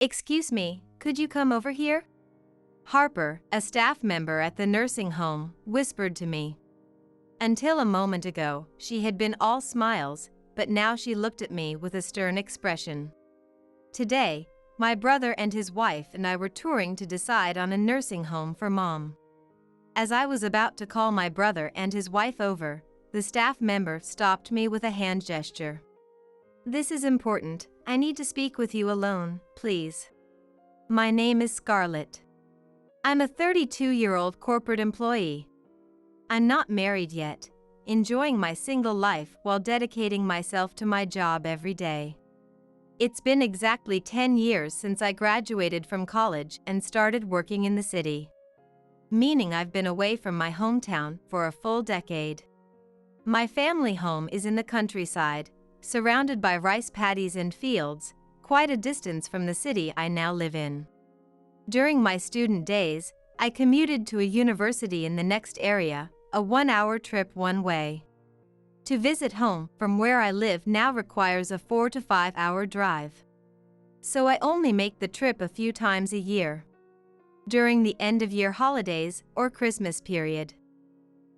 Excuse me, could you come over here? Harper, a staff member at the nursing home, whispered to me. Until a moment ago, she had been all smiles, but now she looked at me with a stern expression. Today, my brother and his wife and I were touring to decide on a nursing home for Mom. As I was about to call my brother and his wife over, the staff member stopped me with a hand gesture. This is important. I need to speak with you alone, please. My name is Scarlett. I'm a 32-year-old corporate employee. I'm not married yet, enjoying my single life while dedicating myself to my job every day. It's been exactly 10 years since I graduated from college and started working in the city. Meaning I've been away from my hometown for a full decade. My family home is in the countryside, surrounded by rice paddies and fields, quite a distance from the city I now live in. During my student days, I commuted to a university in the next area, a 1-hour trip one way. To visit home from where I live now requires a 4 to 5 hour drive. So I only make the trip a few times a year. During the end-of-year holidays or Christmas period.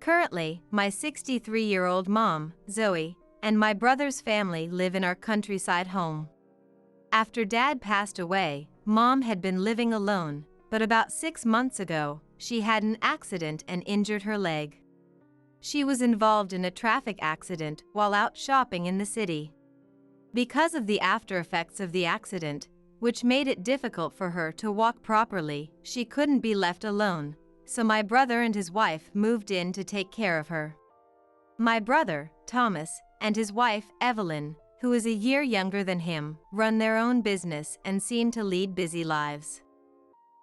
Currently, my 63-year-old mom, Zoe, and my brother's family live in our countryside home. After Dad passed away, Mom had been living alone, but about 6 months ago, she had an accident and injured her leg. She was involved in a traffic accident while out shopping in the city. Because of the after effects of the accident, which made it difficult for her to walk properly, she couldn't be left alone, so my brother and his wife moved in to take care of her. My brother, Thomas, and his wife, Evelyn, who is a year younger than him, run their own business and seem to lead busy lives.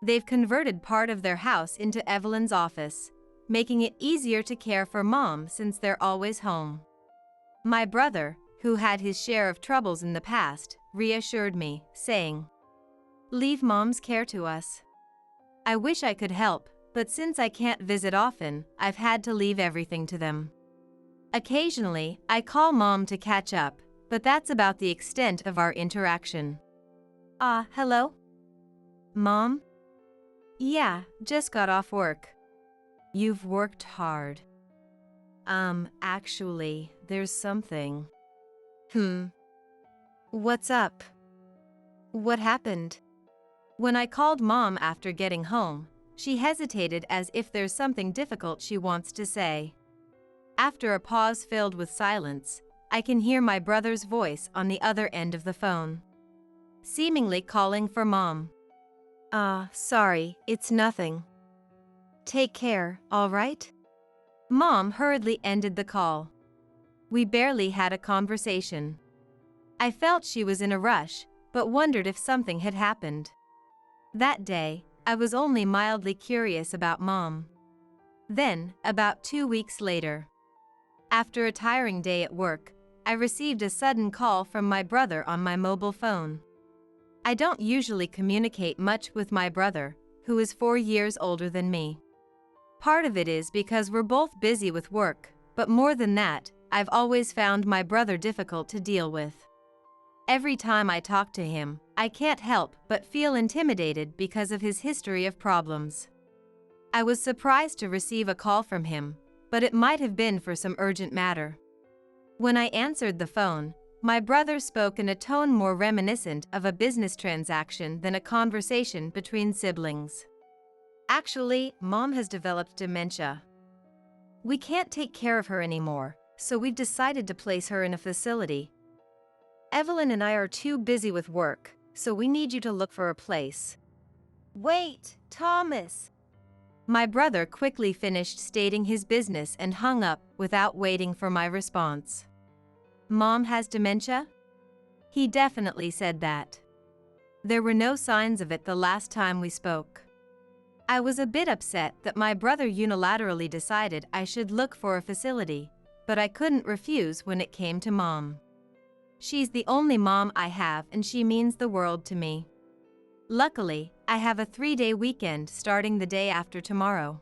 They've converted part of their house into Evelyn's office, making it easier to care for Mom since they're always home. My brother, who had his share of troubles in the past, reassured me, saying, "Leave Mom's care to us. I wish I could help, but since I can't visit often, I've had to leave everything to them. Occasionally, I call Mom to catch up, but that's about the extent of our interaction." Hello? Mom? Yeah, just got off work. You've worked hard. Actually, there's something. What's up? What happened? When I called Mom after getting home, she hesitated as if there's something difficult she wants to say. After a pause filled with silence, I can hear my brother's voice on the other end of the phone, seemingly calling for Mom. Sorry, it's nothing. Take care, all right? Mom hurriedly ended the call. We barely had a conversation. I felt she was in a rush, but wondered if something had happened. That day, I was only mildly curious about Mom. Then, about 2 weeks later, after a tiring day at work, I received a sudden call from my brother on my mobile phone. I don't usually communicate much with my brother, who is 4 years older than me. Part of it is because we're both busy with work, but more than that, I've always found my brother difficult to deal with. Every time I talk to him, I can't help but feel intimidated because of his history of problems. I was surprised to receive a call from him, but it might have been for some urgent matter. When I answered the phone, my brother spoke in a tone more reminiscent of a business transaction than a conversation between siblings. Actually, Mom has developed dementia. We can't take care of her anymore, so we've decided to place her in a facility. Evelyn and I are too busy with work, so we need you to look for a place. Wait, Thomas! My brother quickly finished stating his business and hung up without waiting for my response. Mom has dementia? He definitely said that. There were no signs of it the last time we spoke. I was a bit upset that my brother unilaterally decided I should look for a facility, but I couldn't refuse when it came to Mom. She's the only mom I have and she means the world to me. Luckily, I have a 3-day weekend starting the day after tomorrow.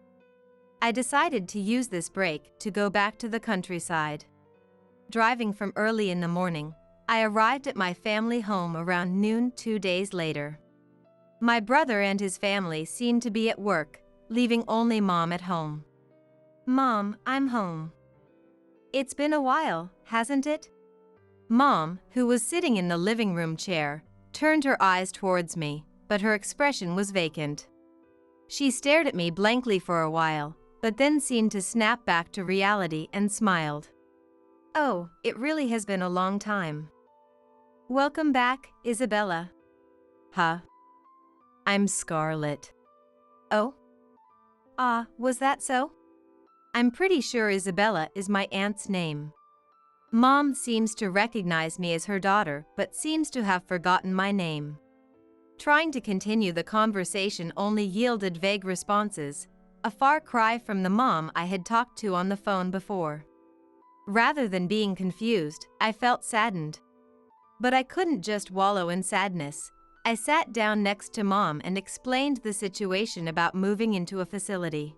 I decided to use this break to go back to the countryside. Driving from early in the morning, I arrived at my family home around noon 2 days later. My brother and his family seemed to be at work, leaving only Mom at home. "Mom, I'm home." "It's been a while, hasn't it?" Mom, who was sitting in the living room chair, turned her eyes towards me, but her expression was vacant. She stared at me blankly for a while, but then seemed to snap back to reality and smiled. "Oh, it really has been a long time." "Welcome back, Isabella." "Huh? I'm Scarlet." "Oh? Was that so?" "I'm pretty sure Isabella is my aunt's name." Mom seems to recognize me as her daughter but seems to have forgotten my name. Trying to continue the conversation only yielded vague responses, a far cry from the mom I had talked to on the phone before. Rather than being confused, I felt saddened. But I couldn't just wallow in sadness. I sat down next to Mom and explained the situation about moving into a facility.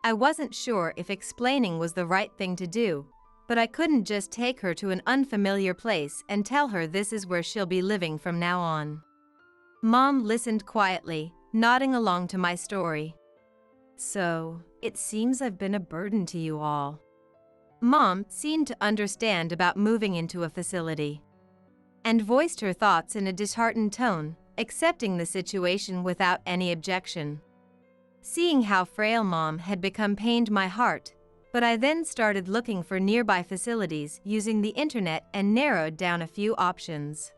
I wasn't sure if explaining was the right thing to do, but I couldn't just take her to an unfamiliar place and tell her this is where she'll be living from now on. Mom listened quietly, nodding along to my story. "So, it seems I've been a burden to you all." Mom seemed to understand about moving into a facility, and voiced her thoughts in a disheartened tone, accepting the situation without any objection. Seeing how frail Mom had become pained my heart, but I then started looking for nearby facilities using the internet and narrowed down a few options.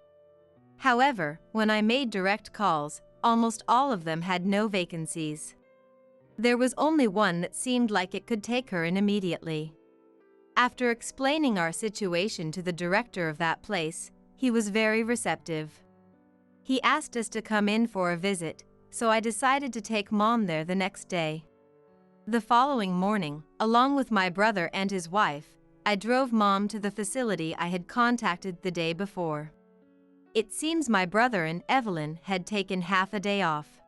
However, when I made direct calls, almost all of them had no vacancies. There was only one that seemed like it could take her in immediately. After explaining our situation to the director of that place, he was very receptive. He asked us to come in for a visit, so I decided to take Mom there the next day. The following morning, along with my brother and his wife, I drove Mom to the facility I had contacted the day before. It seems my brother and Evelyn had taken half a day off.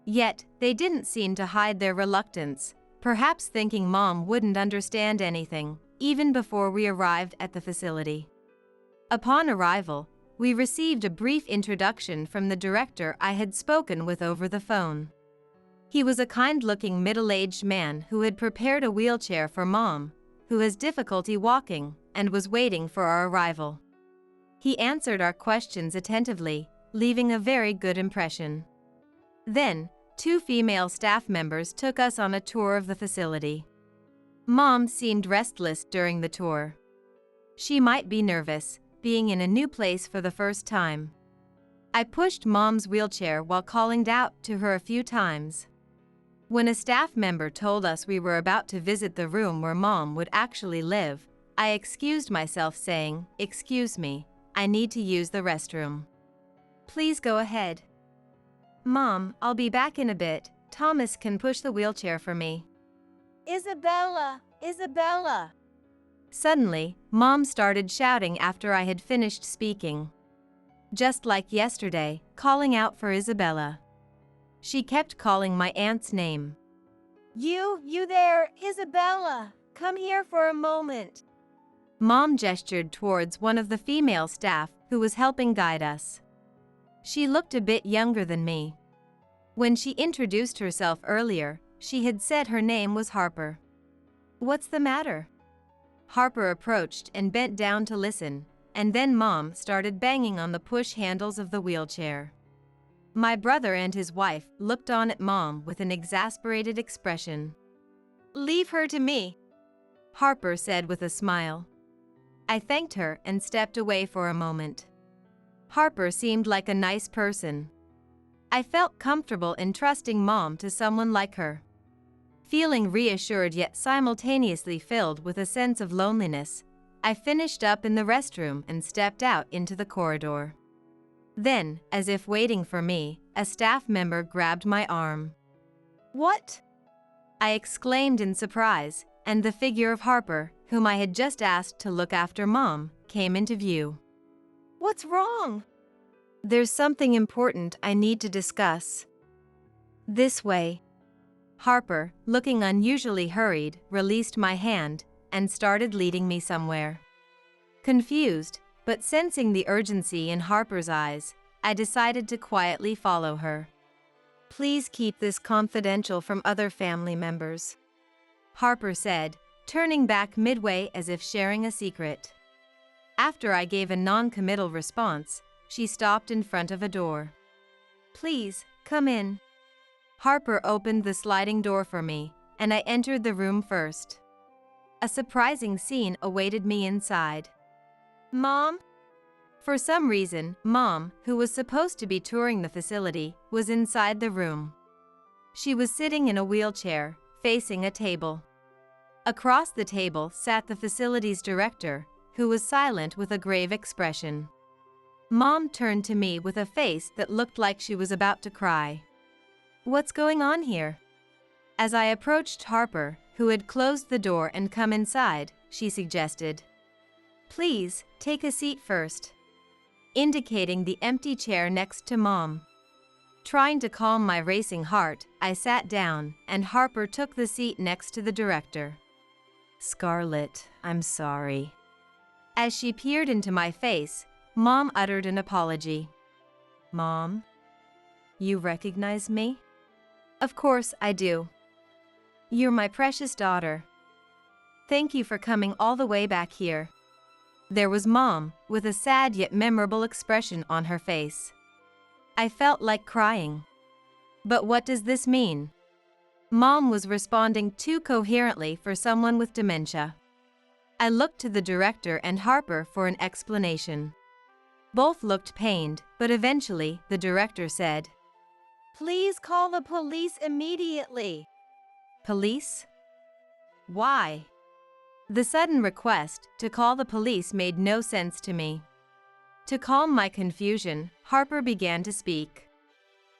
Yet, they didn't seem to hide their reluctance, perhaps thinking Mom wouldn't understand anything, even before we arrived at the facility. Upon arrival, we received a brief introduction from the director I had spoken with over the phone. He was a kind-looking middle-aged man who had prepared a wheelchair for Mom, who has difficulty walking, and was waiting for our arrival. He answered our questions attentively, leaving a very good impression. Then, 2 female staff members took us on a tour of the facility. Mom seemed restless during the tour. She might be nervous, being in a new place for the first time. I pushed Mom's wheelchair while calling out to her a few times. When a staff member told us we were about to visit the room where Mom would actually live, I excused myself saying, "Excuse me, I need to use the restroom." "Please go ahead." "Mom, I'll be back in a bit. Thomas can push the wheelchair for me." "Isabella! Isabella!" Suddenly, Mom started shouting after I had finished speaking. Just like yesterday, calling out for Isabella. She kept calling my aunt's name. You there, Isabella! Come here for a moment." Mom gestured towards one of the female staff who was helping guide us. She looked a bit younger than me. When she introduced herself earlier, she had said her name was Harper. "What's the matter?" Harper approached and bent down to listen, and then Mom started banging on the push handles of the wheelchair. My brother and his wife looked on at Mom with an exasperated expression. "Leave her to me," Harper said with a smile. I thanked her and stepped away for a moment. Harper seemed like a nice person. I felt comfortable entrusting Mom to someone like her. Feeling reassured yet simultaneously filled with a sense of loneliness, I finished up in the restroom and stepped out into the corridor. Then, as if waiting for me, a staff member grabbed my arm. "What?" I exclaimed in surprise, and the figure of Harper, whom I had just asked to look after Mom, came into view. "What's wrong?" "There's something important I need to discuss." "This way." Harper, looking unusually hurried, released my hand and started leading me somewhere. Confused, but sensing the urgency in Harper's eyes, I decided to quietly follow her. "Please keep this confidential from other family members," Harper said, turning back midway as if sharing a secret. After I gave a non-committal response, she stopped in front of a door. "Please, come in." Harper opened the sliding door for me, and I entered the room first. A surprising scene awaited me inside. Mom? For some reason, Mom, who was supposed to be touring the facility, was inside the room. She was sitting in a wheelchair, facing a table. Across the table sat the facility's director, who was silent with a grave expression. Mom turned to me with a face that looked like she was about to cry. "What's going on here?" As I approached Harper, who had closed the door and come inside, she suggested, "Please, take a seat first," indicating the empty chair next to Mom. Trying to calm my racing heart, I sat down, and Harper took the seat next to the director. "Scarlett, I'm sorry." As she peered into my face, Mom uttered an apology. "Mom? You recognize me?" "Of course I do. You're my precious daughter. Thank you for coming all the way back here." There was Mom, with a sad yet memorable expression on her face. I felt like crying. But what does this mean? Mom was responding too coherently for someone with dementia. I looked to the director and Harper for an explanation. Both looked pained, but eventually, the director said, Please call the police immediately. "Police? Why?" The sudden request to call the police made no sense to me. To calm my confusion, Harper began to speak.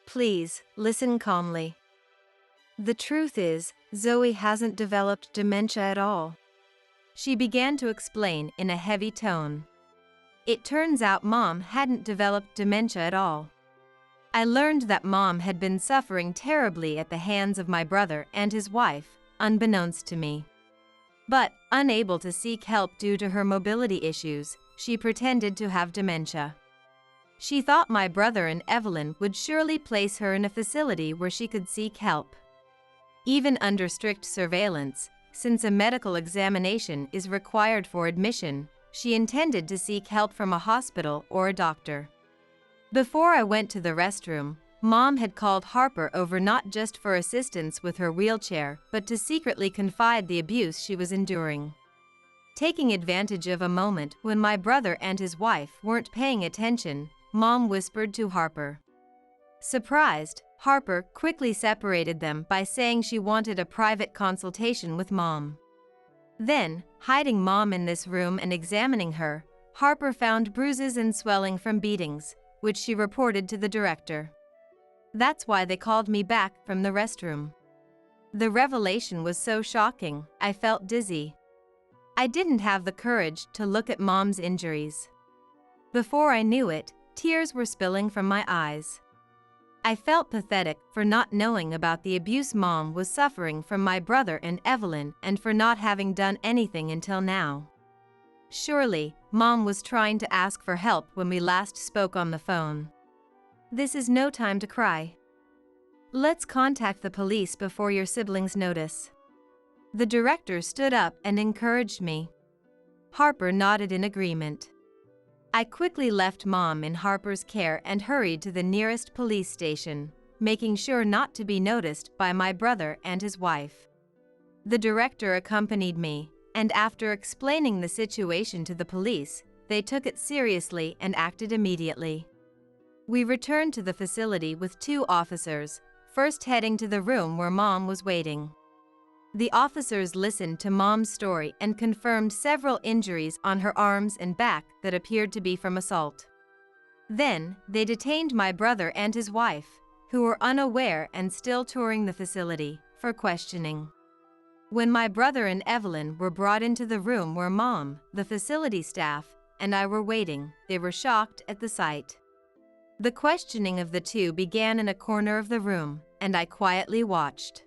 "Please, listen calmly. The truth is, Zoe hasn't developed dementia at all." She began to explain in a heavy tone. It turns out Mom hadn't developed dementia at all. I learned that Mom had been suffering terribly at the hands of my brother and his wife, unbeknownst to me. But, unable to seek help due to her mobility issues, she pretended to have dementia. She thought my brother and Evelyn would surely place her in a facility where she could seek help. Even under strict surveillance, since a medical examination is required for admission, she intended to seek help from a hospital or a doctor. Before I went to the restroom, Mom had called Harper over not just for assistance with her wheelchair, but to secretly confide the abuse she was enduring. Taking advantage of a moment when my brother and his wife weren't paying attention, Mom whispered to Harper. Surprised, Harper quickly separated them by saying she wanted a private consultation with Mom. Then, hiding Mom in this room and examining her, Harper found bruises and swelling from beatings, which she reported to the director. That's why they called me back from the restroom. The revelation was so shocking, I felt dizzy. I didn't have the courage to look at Mom's injuries. Before I knew it, tears were spilling from my eyes. I felt pathetic for not knowing about the abuse Mom was suffering from my brother and Evelyn and for not having done anything until now. Surely, Mom was trying to ask for help when we last spoke on the phone. This is no time to cry. Let's contact the police before your siblings notice. The director stood up and encouraged me. Harper nodded in agreement. I quickly left Mom in Harper's care and hurried to the nearest police station, making sure not to be noticed by my brother and his wife. The director accompanied me, and after explaining the situation to the police, they took it seriously and acted immediately. We returned to the facility with 2 officers, first heading to the room where Mom was waiting. The officers listened to Mom's story and confirmed several injuries on her arms and back that appeared to be from assault. Then, they detained my brother and his wife, who were unaware and still touring the facility, for questioning. When my brother and Evelyn were brought into the room where Mom, the facility staff, and I were waiting, they were shocked at the sight. The questioning of the 2 began in a corner of the room, and I quietly watched.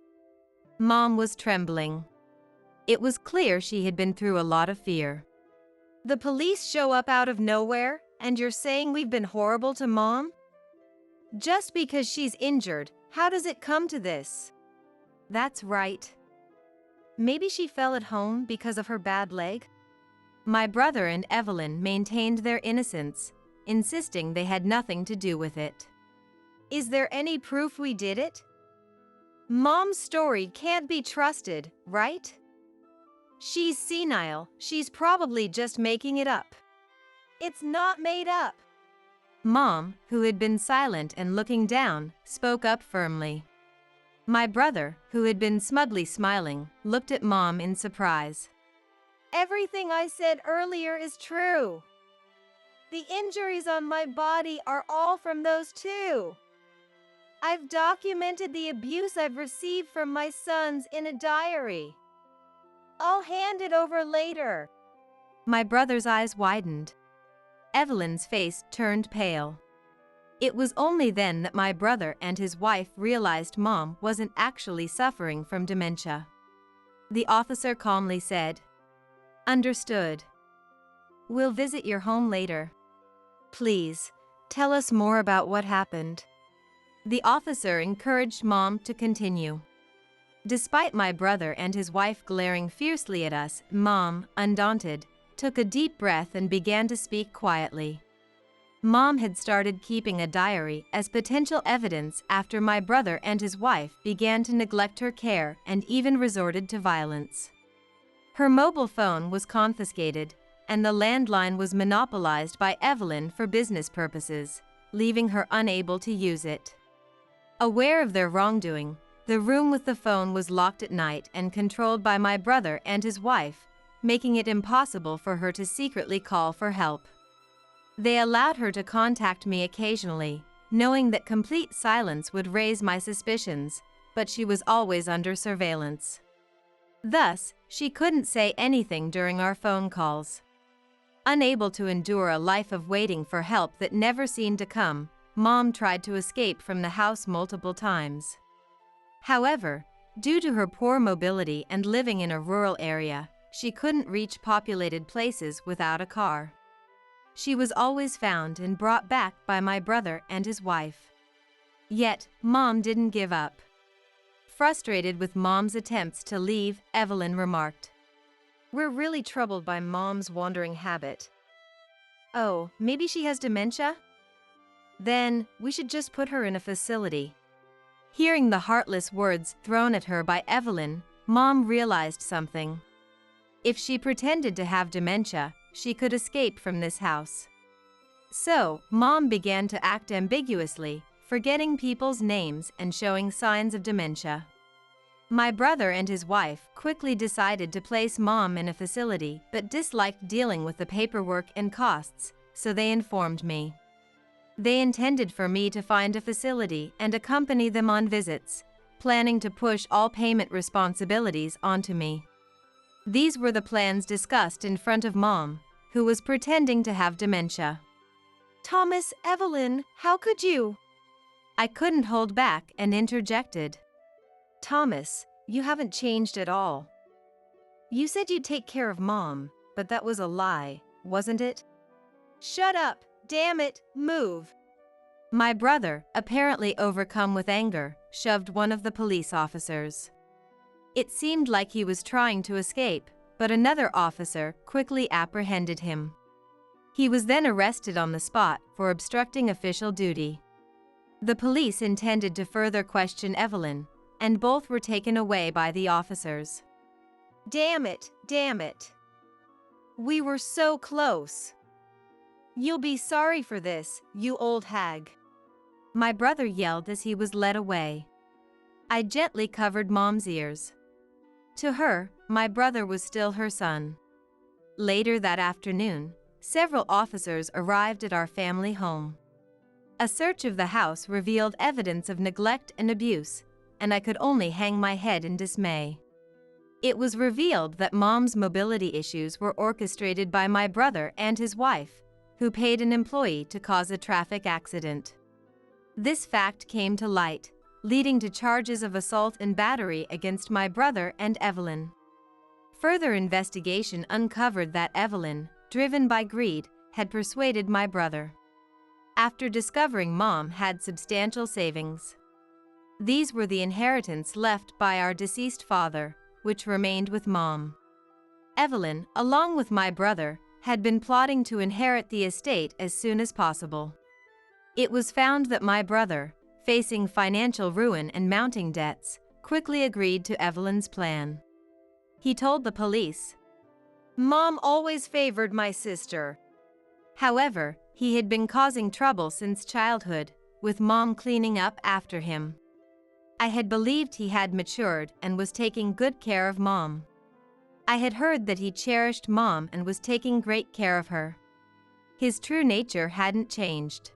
Mom was trembling. It was clear she had been through a lot of fear. The police show up out of nowhere, and you're saying we've been horrible to Mom? Just because she's injured, how does it come to this? That's right. Maybe she fell at home because of her bad leg? My brother and Evelyn maintained their innocence, insisting they had nothing to do with it. Is there any proof we did it? Mom's story can't be trusted, right? She's senile, she's probably just making it up. It's not made up. Mom, who had been silent and looking down, spoke up firmly. My brother, who had been smugly smiling, looked at Mom in surprise. Everything I said earlier is true. The injuries on my body are all from those two. I've documented the abuse I've received from my sons in a diary. I'll hand it over later. My brother's eyes widened. Evelyn's face turned pale. It was only then that my brother and his wife realized Mom wasn't actually suffering from dementia. The officer calmly said, "Understood. We'll visit your home later. Please, tell us more about what happened." The officer encouraged Mom to continue. Despite my brother and his wife glaring fiercely at us, Mom, undaunted, took a deep breath and began to speak quietly. Mom had started keeping a diary as potential evidence after my brother and his wife began to neglect her care and even resorted to violence. Her mobile phone was confiscated, and the landline was monopolized by Evelyn for business purposes, leaving her unable to use it. Aware of their wrongdoing, the room with the phone was locked at night and controlled by my brother and his wife, making it impossible for her to secretly call for help. They allowed her to contact me occasionally, knowing that complete silence would raise my suspicions, but she was always under surveillance. Thus, she couldn't say anything during our phone calls. Unable to endure a life of waiting for help that never seemed to come, Mom tried to escape from the house multiple times. However, due to her poor mobility and living in a rural area, she couldn't reach populated places without a car. She was always found and brought back by my brother and his wife. Yet, Mom didn't give up. Frustrated with Mom's attempts to leave, Evelyn remarked, "We're really troubled by Mom's wandering habit. Oh, maybe she has dementia? Then, we should just put her in a facility." Hearing the heartless words thrown at her by Evelyn, Mom realized something. If she pretended to have dementia, she could escape from this house. So, Mom began to act ambiguously, forgetting people's names and showing signs of dementia. My brother and his wife quickly decided to place Mom in a facility but disliked dealing with the paperwork and costs, so they informed me. They intended for me to find a facility and accompany them on visits, planning to push all payment responsibilities onto me. These were the plans discussed in front of Mom, who was pretending to have dementia. Thomas, Evelyn, how could you? I couldn't hold back and interjected. Thomas, you haven't changed at all. You said you'd take care of Mom, but that was a lie, wasn't it? Shut up, damn it, move. My brother, apparently overcome with anger, shoved one of the police officers. It seemed like he was trying to escape, but another officer quickly apprehended him. He was then arrested on the spot for obstructing official duty. The police intended to further question Evelyn, and both were taken away by the officers. Damn it, damn it. We were so close. You'll be sorry for this, you old hag. My brother yelled as he was led away. I gently covered Mom's ears. To her, my brother was still her son. Later that afternoon, several officers arrived at our family home. A search of the house revealed evidence of neglect and abuse, and I could only hang my head in dismay. It was revealed that Mom's mobility issues were orchestrated by my brother and his wife, who paid an employee to cause a traffic accident. This fact came to light, leading to charges of assault and battery against my brother and Evelyn. Further investigation uncovered that Evelyn, driven by greed, had persuaded my brother. after discovering Mom had substantial savings. These were the inheritance left by our deceased father, which remained with Mom. Evelyn, along with my brother, had been plotting to inherit the estate as soon as possible. It was found that my brother, facing financial ruin and mounting debts, quickly agreed to Evelyn's plan. He told the police, "Mom always favored my sister." However, he had been causing trouble since childhood, with Mom cleaning up after him. I had believed he had matured and was taking good care of Mom. I had heard that he cherished Mom and was taking great care of her. His true nature hadn't changed.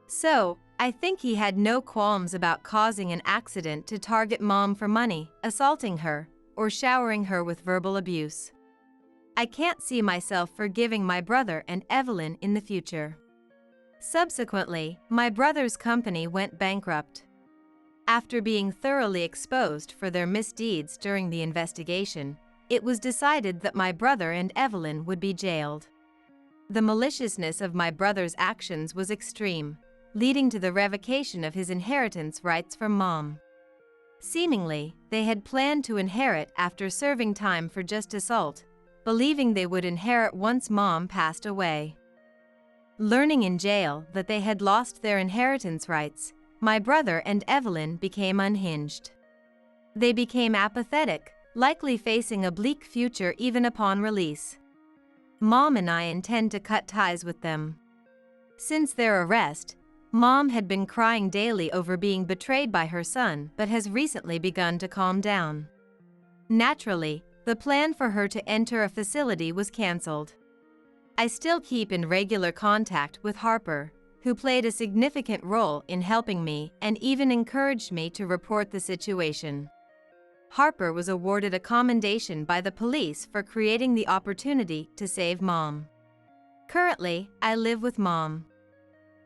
So, I think he had no qualms about causing an accident to target Mom for money, assaulting her, or showering her with verbal abuse. I can't see myself forgiving my brother and Evelyn in the future. Subsequently, my brother's company went bankrupt. After being thoroughly exposed for their misdeeds during the investigation, it was decided that my brother and Evelyn would be jailed. The maliciousness of my brother's actions was extreme, leading to the revocation of his inheritance rights from Mom. Seemingly, they had planned to inherit after serving time for just assault, believing they would inherit once Mom passed away. Learning in jail that they had lost their inheritance rights, my brother and Evelyn became unhinged. They became apathetic, likely facing a bleak future even upon release. Mom and I intend to cut ties with them. Since their arrest, Mom had been crying daily over being betrayed by her son but has recently begun to calm down. Naturally, the plan for her to enter a facility was cancelled. I still keep in regular contact with Harper, who played a significant role in helping me and even encouraged me to report the situation. Harper was awarded a commendation by the police for creating the opportunity to save Mom. Currently, I live with Mom.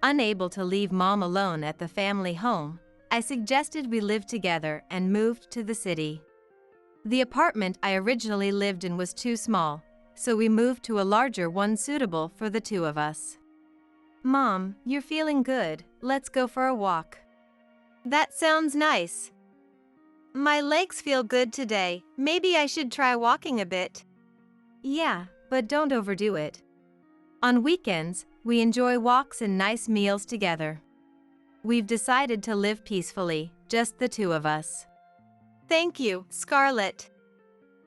Unable to leave Mom alone at the family home, I suggested we live together and moved to the city. The apartment I originally lived in was too small, so we moved to a larger one suitable for the two of us. "Mom, you're feeling good. Let's go for a walk." "That sounds nice. My legs feel good today. Maybe I should try walking a bit." "Yeah, but don't overdo it." On weekends, we enjoy walks and nice meals together. We've decided to live peacefully, just the two of us. Thank you, Scarlett.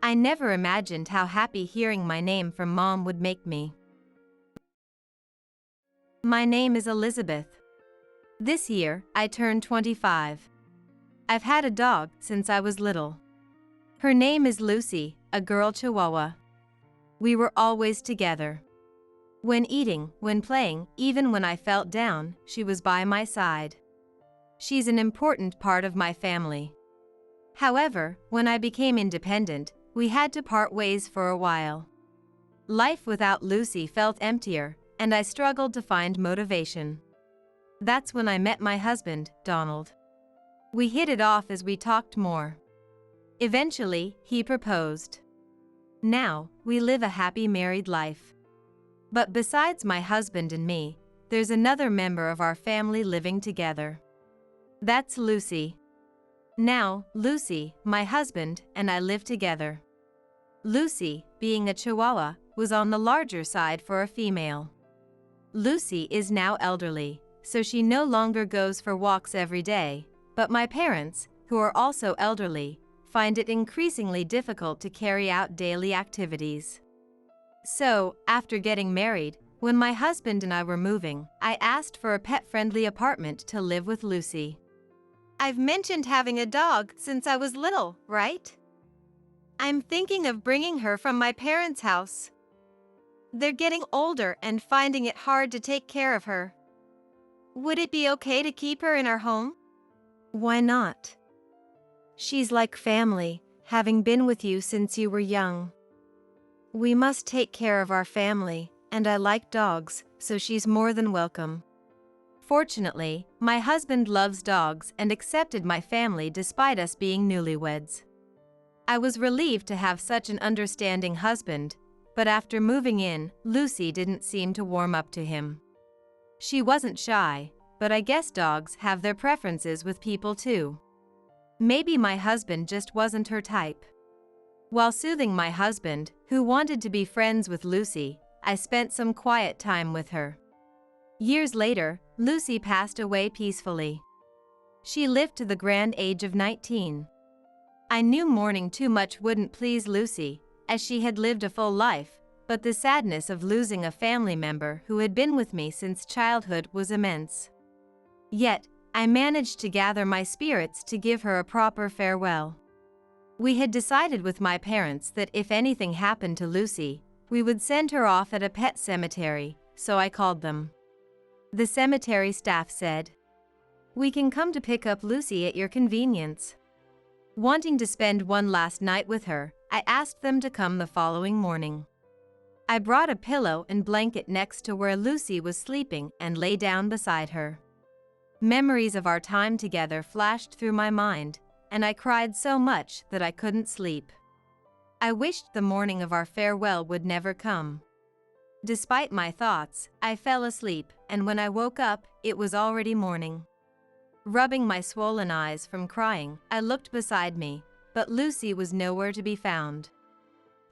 I never imagined how happy hearing my name from Mom would make me. My name is Elizabeth. This year, I turned 25. I've had a dog since I was little. Her name is Lucy, a girl Chihuahua. We were always together. When eating, when playing, even when I felt down, she was by my side. She's an important part of my family. However, when I became independent, we had to part ways for a while. Life without Lucy felt emptier, and I struggled to find motivation. That's when I met my husband, Donald. We hit it off as we talked more. Eventually, he proposed. Now, we live a happy married life. But besides my husband and me, there's another member of our family living together. That's Lucy. Now, Lucy, my husband, and I live together. Lucy, being a Chihuahua, was on the larger side for a female. Lucy is now elderly, so she no longer goes for walks every day, but my parents, who are also elderly, find it increasingly difficult to carry out daily activities. So, after getting married, when my husband and I were moving, I asked for a pet-friendly apartment to live with Lucy. I've mentioned having a dog since I was little, right? I'm thinking of bringing her from my parents' house. They're getting older and finding it hard to take care of her. Would it be okay to keep her in our home? Why not? She's like family, having been with you since you were young. We must take care of our family, and I like dogs, so she's more than welcome. Fortunately, my husband loves dogs and accepted my family despite us being newlyweds. I was relieved to have such an understanding husband, but after moving in, Lucy didn't seem to warm up to him. She wasn't shy, but I guess dogs have their preferences with people too. Maybe my husband just wasn't her type. While soothing my husband, who wanted to be friends with Lucy, I spent some quiet time with her. Years later, Lucy passed away peacefully. She lived to the grand age of 19. I knew mourning too much wouldn't please Lucy, as she had lived a full life, but the sadness of losing a family member who had been with me since childhood was immense. Yet, I managed to gather my spirits to give her a proper farewell. We had decided with my parents that if anything happened to Lucy, we would send her off at a pet cemetery, so I called them. The cemetery staff said, "We can come to pick up Lucy at your convenience." Wanting to spend one last night with her, I asked them to come the following morning. I brought a pillow and blanket next to where Lucy was sleeping and lay down beside her. Memories of our time together flashed through my mind, and I cried so much that I couldn't sleep. I wished the morning of our farewell would never come. Despite my thoughts, I fell asleep, and when I woke up, it was already morning. Rubbing my swollen eyes from crying, I looked beside me, but Lucy was nowhere to be found.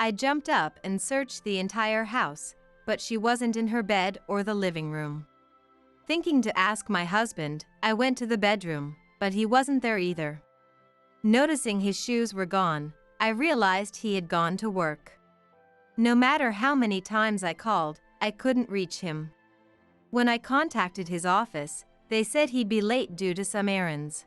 I jumped up and searched the entire house, but she wasn't in her bed or the living room. Thinking to ask my husband, I went to the bedroom, but he wasn't there either. Noticing his shoes were gone, I realized he had gone to work. No matter how many times I called, I couldn't reach him. When I contacted his office, they said he'd be late due to some errands.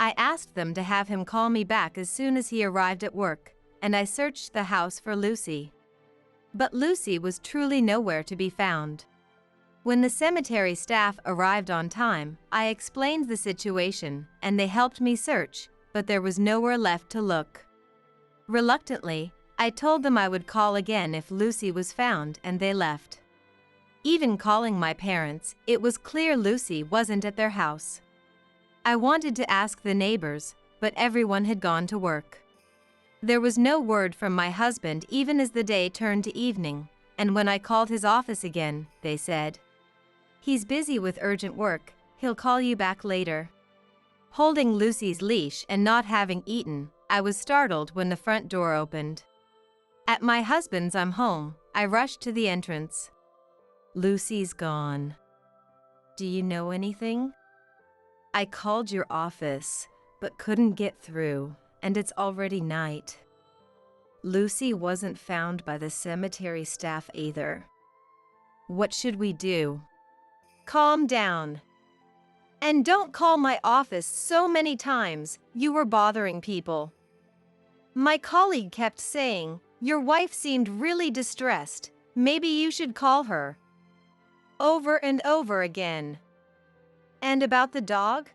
I asked them to have him call me back as soon as he arrived at work, and I searched the house for Lucy. But Lucy was truly nowhere to be found. When the cemetery staff arrived on time, I explained the situation, and they helped me search, but there was nowhere left to look. Reluctantly, I told them I would call again if Lucy was found, and they left. Even calling my parents, it was clear Lucy wasn't at their house. I wanted to ask the neighbors, but everyone had gone to work. There was no word from my husband even as the day turned to evening, and when I called his office again, they said, "He's busy with urgent work, he'll call you back later." Holding Lucy's leash and not having eaten, I was startled when the front door opened. At my husband's "I'm home," I rushed to the entrance. "Lucy's gone. Do you know anything? I called your office, but couldn't get through, and it's already night. Lucy wasn't found by the cemetery staff either. What should we do?" Calm down. And don't call my office so many times, you were bothering people. My colleague kept saying, "Your wife seemed really distressed, maybe you should call her." Over and over again. And about the dog?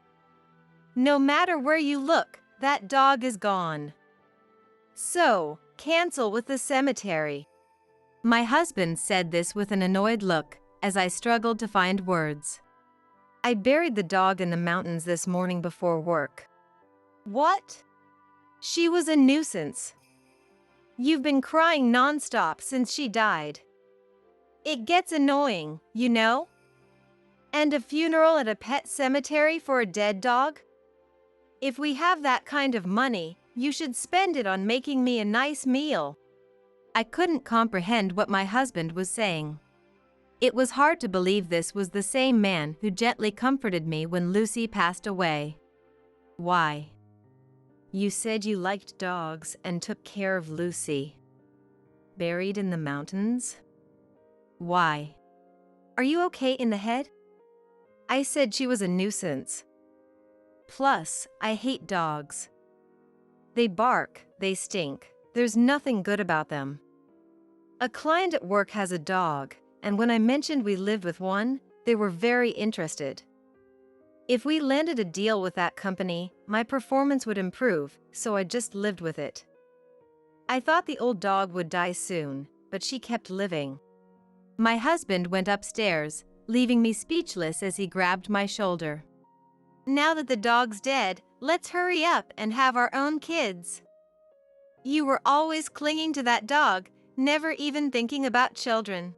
No matter where you look, that dog is gone. So, cancel with the cemetery. My husband said this with an annoyed look, as I struggled to find words. "I buried the dog in the mountains this morning before work." What? She was a nuisance. You've been crying nonstop since she died. It gets annoying, you know? And a funeral at a pet cemetery for a dead dog? If we have that kind of money, you should spend it on making me a nice meal. I couldn't comprehend what my husband was saying. It was hard to believe this was the same man who gently comforted me when Lucy passed away. Why? You said you liked dogs and took care of Lucy. Buried in the mountains? Why? Are you okay in the head? I said she was a nuisance. Plus, I hate dogs. They bark, they stink, there's nothing good about them. A client at work has a dog, and when I mentioned we lived with one, they were very interested. If we landed a deal with that company, my performance would improve, so I just lived with it. I thought the old dog would die soon, but she kept living. My husband went upstairs, leaving me speechless as he grabbed my shoulder. Now that the dog's dead, let's hurry up and have our own kids. You were always clinging to that dog, never even thinking about children.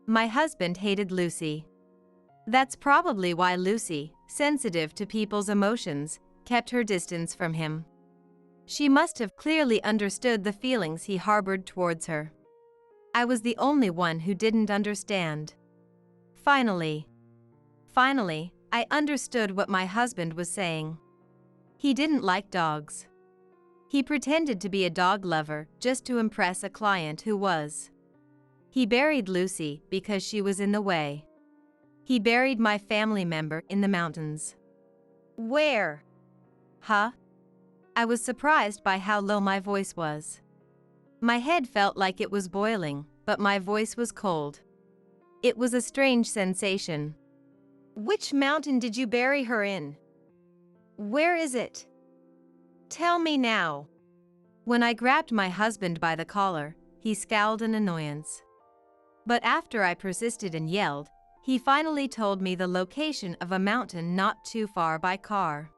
My husband hated Lucy. That's probably why Lucy, sensitive to people's emotions, kept her distance from him. She must have clearly understood the feelings he harbored towards her. I was the only one who didn't understand. Finally, I understood what my husband was saying. He didn't like dogs. He pretended to be a dog lover just to impress a client who was. He buried Lucy because she was in the way. He buried my family member in the mountains. Where? Huh? I was surprised by how low my voice was. My head felt like it was boiling, but my voice was cold. It was a strange sensation. Which mountain did you bury her in? Where is it? Tell me now. When I grabbed my husband by the collar, he scowled in annoyance. But after I persisted and yelled, he finally told me the location of a mountain not too far by car.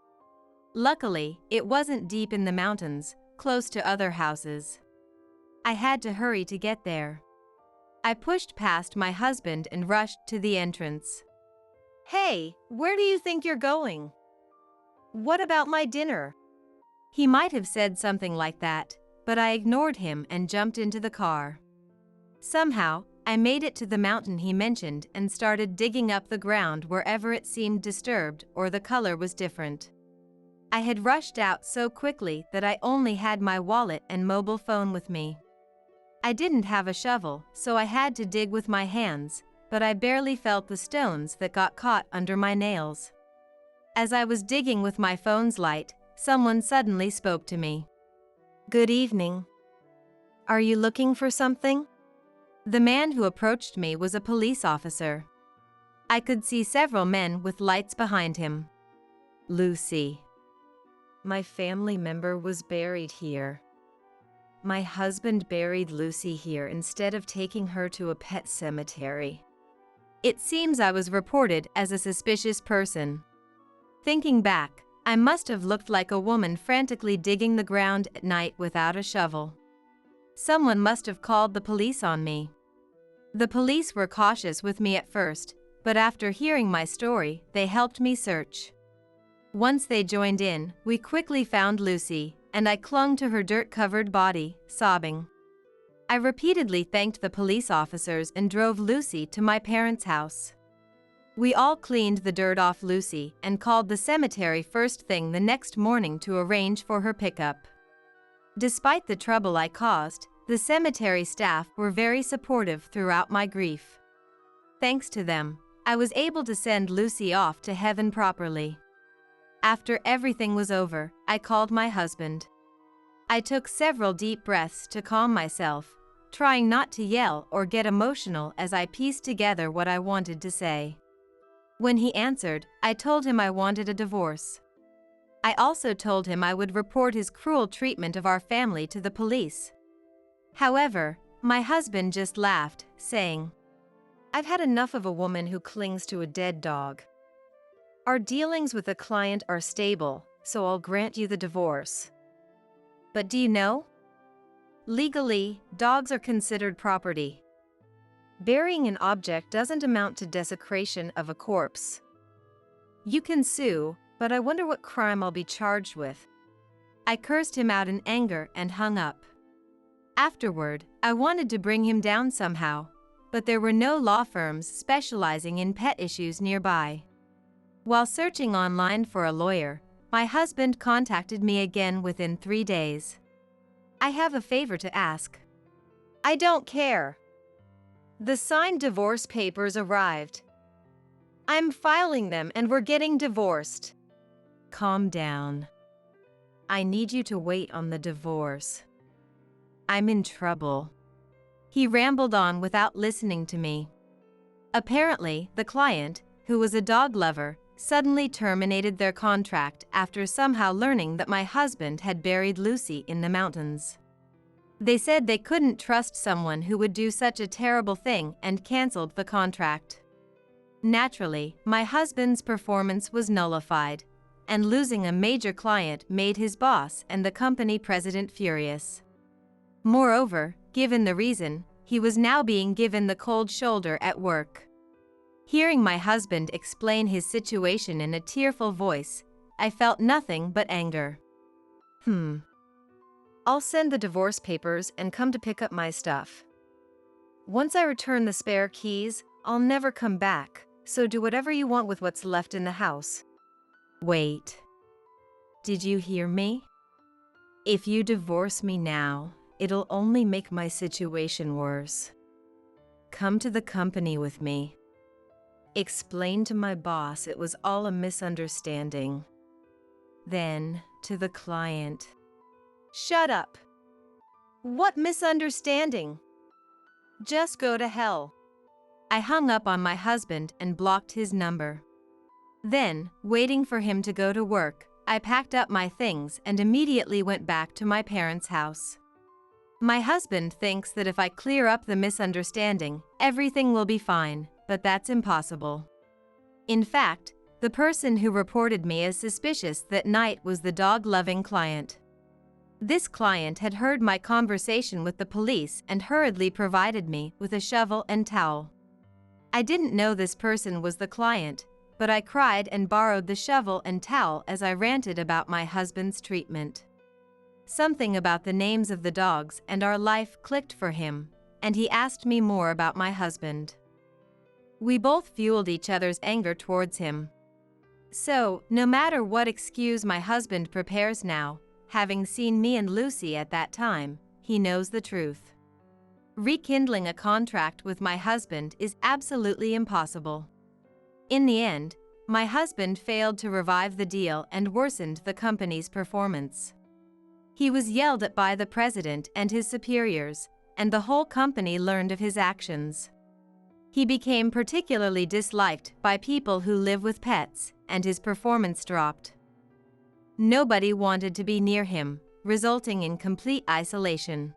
Luckily, it wasn't deep in the mountains, close to other houses. I had to hurry to get there. I pushed past my husband and rushed to the entrance. Hey, where do you think you're going? What about my dinner? He might have said something like that, but I ignored him and jumped into the car. Somehow, I made it to the mountain he mentioned and started digging up the ground wherever it seemed disturbed or the color was different. I had rushed out so quickly that I only had my wallet and mobile phone with me. I didn't have a shovel, so I had to dig with my hands, but I barely felt the stones that got caught under my nails. As I was digging with my phone's light, someone suddenly spoke to me. Good evening. Are you looking for something? The man who approached me was a police officer. I could see several men with lights behind him. Lucy. My family member was buried here. My husband buried Lucy here instead of taking her to a pet cemetery. It seems I was reported as a suspicious person. Thinking back, I must have looked like a woman frantically digging the ground at night without a shovel. Someone must have called the police on me. The police were cautious with me at first, but after hearing my story, they helped me search. Once they joined in, we quickly found Lucy, and I clung to her dirt-covered body, sobbing. I repeatedly thanked the police officers and drove Lucy to my parents' house. We all cleaned the dirt off Lucy and called the cemetery first thing the next morning to arrange for her pickup. Despite the trouble I caused, the cemetery staff were very supportive throughout my grief. Thanks to them, I was able to send Lucy off to heaven properly. After everything was over, I called my husband. I took several deep breaths to calm myself, trying not to yell or get emotional as I pieced together what I wanted to say. When he answered, I told him I wanted a divorce. I also told him I would report his cruel treatment of our family to the police. However, my husband just laughed, saying, I've had enough of a woman who clings to a dead dog. Our dealings with the client are stable, so I'll grant you the divorce. But do you know? Legally, dogs are considered property. Burying an object doesn't amount to desecration of a corpse. You can sue, but I wonder what crime I'll be charged with. I cursed him out in anger and hung up. Afterward, I wanted to bring him down somehow, but there were no law firms specializing in pet issues nearby. While searching online for a lawyer, my husband contacted me again within 3 days. I have a favor to ask. I don't care. The signed divorce papers arrived. I'm filing them and we're getting divorced. Calm down. I need you to wait on the divorce. I'm in trouble. He rambled on without listening to me. Apparently, the client, who was a dog lover, suddenly terminated their contract after somehow learning that my husband had buried Lucy in the mountains. They said they couldn't trust someone who would do such a terrible thing and canceled the contract. Naturally, my husband's performance was nullified, and losing a major client made his boss and the company president furious. Moreover, given the reason, he was now being given the cold shoulder at work. Hearing my husband explain his situation in a tearful voice, I felt nothing but anger. I'll send the divorce papers and come to pick up my stuff. Once I return the spare keys, I'll never come back, so do whatever you want with what's left in the house. Wait. Did you hear me? If you divorce me now, it'll only make my situation worse. Come to the company with me. Explain to my boss it was all a misunderstanding. Then, to the client. Shut up. What misunderstanding? Just go to hell. I hung up on my husband and blocked his number. Then, waiting for him to go to work, I packed up my things and immediately went back to my parents' house. My husband thinks that if I clear up the misunderstanding, everything will be fine, but that's impossible. In fact, the person who reported me as suspicious that night was the dog-loving client. This client had heard my conversation with the police and hurriedly provided me with a shovel and towel. I didn't know this person was the client, but I cried and borrowed the shovel and towel as I ranted about my husband's treatment. Something about the names of the dogs and our life clicked for him, and he asked me more about my husband. We both fueled each other's anger towards him. So, no matter what excuse my husband prepares now, having seen me and Lucy at that time, he knows the truth. Rekindling a contract with my husband is absolutely impossible. In the end, my husband failed to revive the deal and worsened the company's performance. He was yelled at by the president and his superiors, and the whole company learned of his actions. He became particularly disliked by people who live with pets, and his performance dropped. Nobody wanted to be near him, resulting in complete isolation.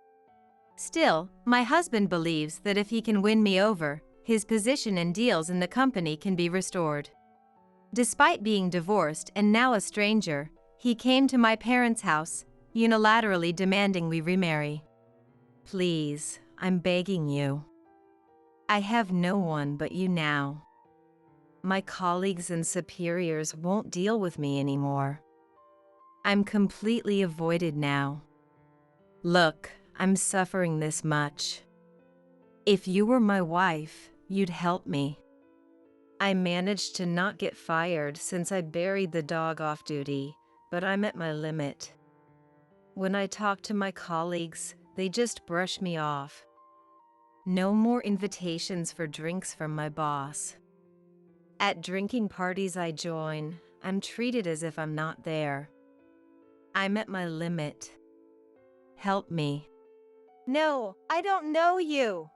Still, my husband believes that if he can win me over, his position and deals in the company can be restored. Despite being divorced and now a stranger, he came to my parents' house, unilaterally demanding we remarry. Please, I'm begging you. I have no one but you now. My colleagues and superiors won't deal with me anymore. I'm completely avoided now. Look, I'm suffering this much. If you were my wife, you'd help me. I managed to not get fired since I buried the dog off duty, but I'm at my limit. When I talk to my colleagues, they just brush me off. No more invitations for drinks from my boss. At drinking parties I join, I'm treated as if I'm not there. I'm at my limit. Help me. No, I don't know you.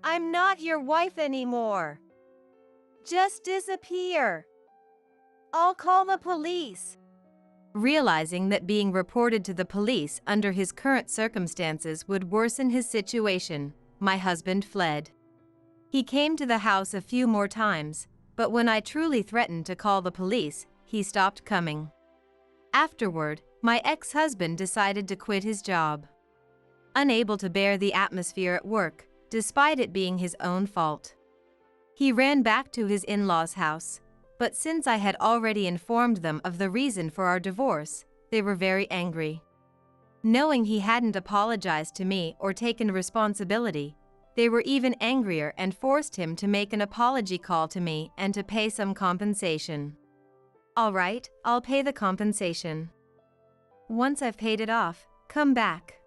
I'm not your wife anymore. Just disappear. I'll call the police. Realizing that being reported to the police under his current circumstances would worsen his situation, my husband fled. He came to the house a few more times, but when I truly threatened to call the police, he stopped coming. Afterward, my ex-husband decided to quit his job. Unable to bear the atmosphere at work, despite it being his own fault. He ran back to his in-laws' house, but since I had already informed them of the reason for our divorce, they were very angry. Knowing he hadn't apologized to me or taken responsibility, they were even angrier and forced him to make an apology call to me and to pay some compensation. All right, I'll pay the compensation. Once I've paid it off, come back.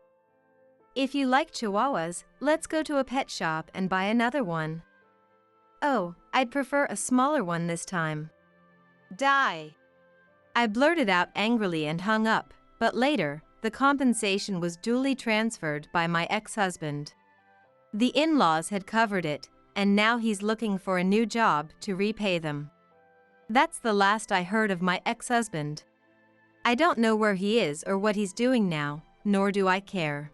If you like chihuahuas, let's go to a pet shop and buy another one. Oh, I'd prefer a smaller one this time. Die. I blurted out angrily and hung up, but later, the compensation was duly transferred by my ex-husband. The in-laws had covered it, and now he's looking for a new job to repay them. That's the last I heard of my ex-husband. I don't know where he is or what he's doing now, nor do I care.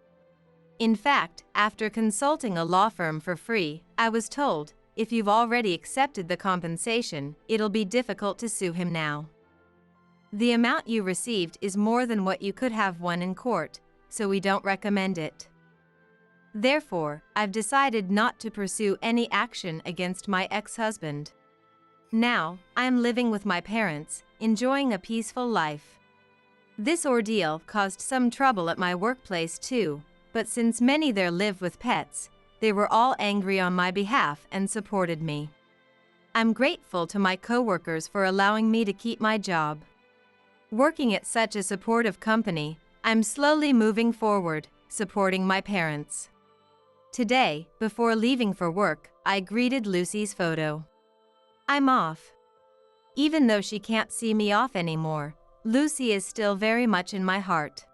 In fact, after consulting a law firm for free, I was told, if you've already accepted the compensation, it'll be difficult to sue him now. The amount you received is more than what you could have won in court, so we don't recommend it. Therefore, I've decided not to pursue any action against my ex-husband. Now, I am living with my parents, enjoying a peaceful life. This ordeal caused some trouble at my workplace too, but since many there live with pets, they were all angry on my behalf and supported me. I'm grateful to my coworkers for allowing me to keep my job. Working at such a supportive company, I'm slowly moving forward, supporting my parents. Today, before leaving for work, I greeted Lucy's photo. I'm off. Even though she can't see me off anymore, Lucy is still very much in my heart.